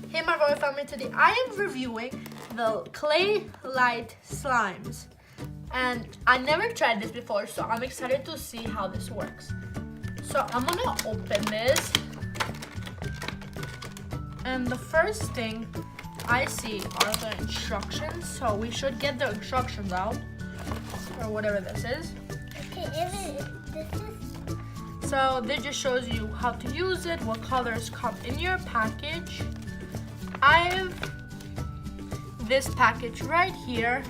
Hey my royal family, today I am reviewing the Clay Light Slimes. And I never tried this before, so I'm excited to see how this works. So I'm gonna open this. And the first thing I see are the instructions. So we should get the instructions out, or whatever this is. Okay, this is... So this just shows you how to use it, what colors come in your package. I have this package right here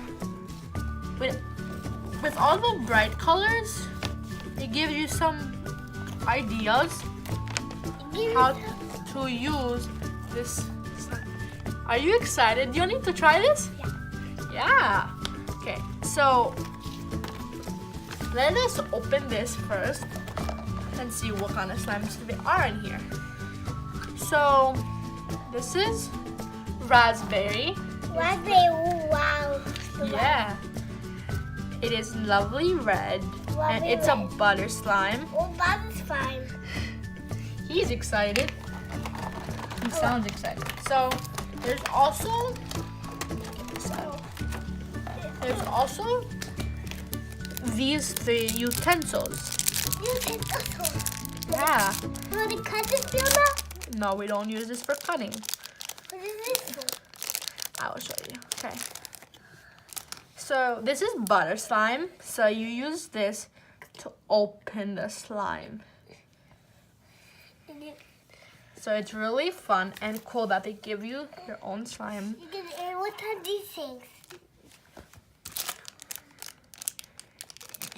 with all the bright colors. It gives you some ideas how to use this. Are you excited? Do you need to try this? Yeah. Yeah. Okay, so let us open this first and see what kind of slimes there are in here. So this is raspberry. Raspberry, wow. Yeah. It is lovely red, and Lovely it's a red. butter slime. Oh, that's fine. He's excited. He sounds excited. So there's also these three utensils. You take this one. Yeah. You want to cut this, Fiona? No, we don't use this for cutting. What is this one? I will show you. Okay. So this is butter slime. So you use this to open the slime. So it's really fun and cool that they give you your own slime. What are these things?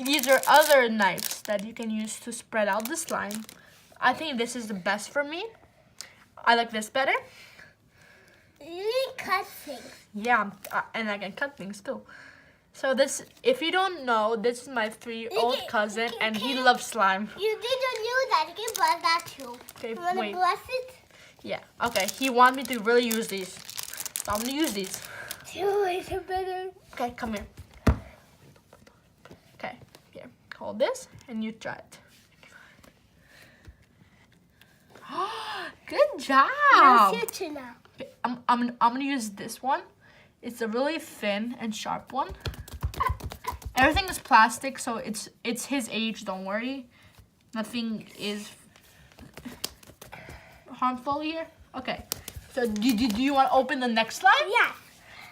These are other knives that you can use to spread out the slime. I think this is the best for me. I like this better. You can cut things. Yeah, and I can cut things too. So this, if you don't know, this is my 3-year-old cousin and he loves slime. You didn't use that. You can bless that too. Okay, You want to wait. bless it? Yeah, okay, he wants me to really use these. So I'm gonna use these. Two is better. Okay, come here. Okay, here, hold this and you try it. Good job! That's it now. Okay, I'm gonna use this one. It's a really thin and sharp one. Everything is plastic, so it's his age. Don't worry, nothing is harmful here. Okay, so do you want to open the next slime? Yeah.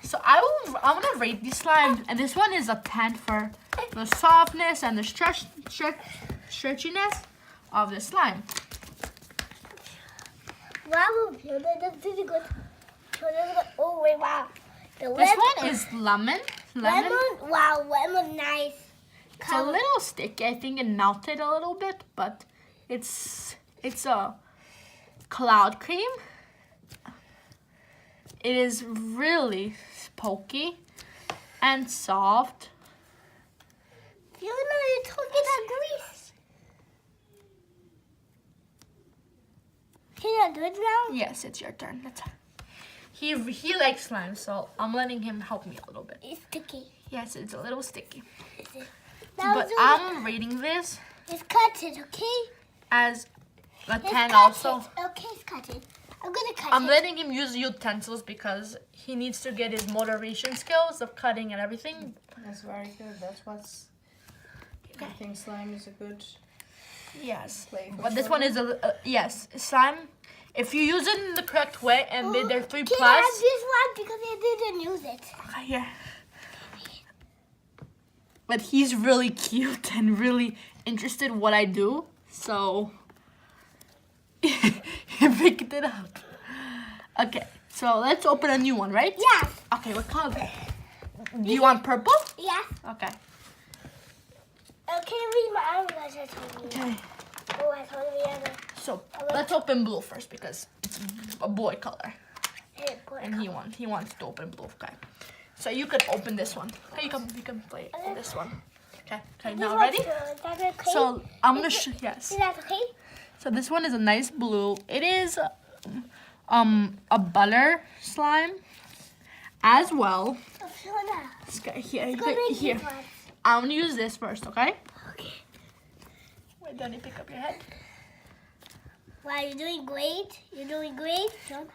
So I'm gonna rate these slimes, and this one is a 10 for the softness and the stretchiness of the slime. Wow, that's really good. Oh wait, wow. The This one is lemon. lemon. Wow, lemon nice. It's a little sticky. I think it melted a little bit, but it's a cloud cream. It is really pokey and soft. You know you're talking about grease. Can I do it now? Yes, it's your turn. He likes slime, so I'm letting him help me a little bit. It's sticky. Yes, it's a little sticky. Now But do I'm rating this It's cut it, okay? as a It's 10 cut also. it. Okay, it's cut it. I'm gonna cut I'm it. letting him use utensils because he needs to get his motorization skills of cutting and everything. That's very good. That's what's. I think slime is a good Yes. play. For But this one is yes, slime. If you use it in the correct way and they're 3 Can I plus. have this one because I didn't use it? Okay, yeah. But he's really cute and really interested in what I do, so he picked it up. Okay, so let's open a new one, right? Yes. Okay, what color? Do you want purple? Yes. Okay. Okay, read my eyes. I told you. Okay. Oh, I told you the other. So let's open blue first because it's a boy color, Hey, boy. and he wants to open blue. Okay. So you can open this one. Okay, you can play this one. Okay. Okay. Now ready? Is that okay? So I'm gonna yes. Is that okay? So this one is a nice blue. It is a butter slime as well. Oh, Fiona. Here, Go make here. this one. I'm gonna use this first, okay? Okay. Wait, don't you pick up your head? Wow, you're doing great. You're doing great, John.